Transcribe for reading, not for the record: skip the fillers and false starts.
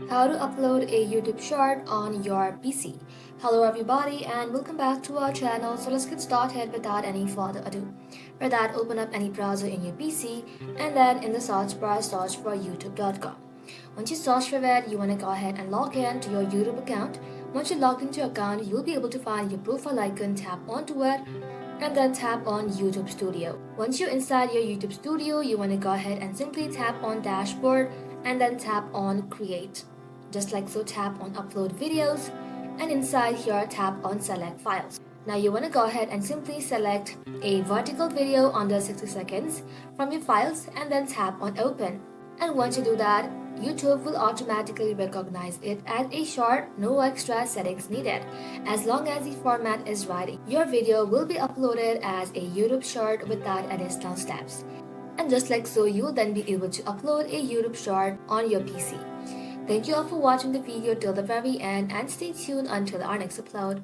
How to upload a YouTube short on your PC. Hello everybody and welcome back to our channel. So let's get started without any further ado. For that, open up any browser in your PC and then in the search bar search for youtube.com. Once you search for it, you want to go ahead and log in to your YouTube account. Once you're logged into your account, you'll be able to find your profile icon, tap onto it, and then tap on YouTube Studio. Once you're inside your YouTube Studio, you want to go ahead and simply tap on Dashboard and then tap on Create. Just like so, tap on Upload Videos, and inside here tap on Select Files. Now you want to go ahead and simply select a vertical video under 60 seconds from your files and then tap on Open. And once you do that, YouTube will automatically recognize it as a short, no extra settings needed. As long as the format is right, your video will be uploaded as a YouTube short without additional steps. And just like so, you'll then be able to upload a YouTube short on your PC. Thank you all for watching the video till the very end and stay tuned until our next upload.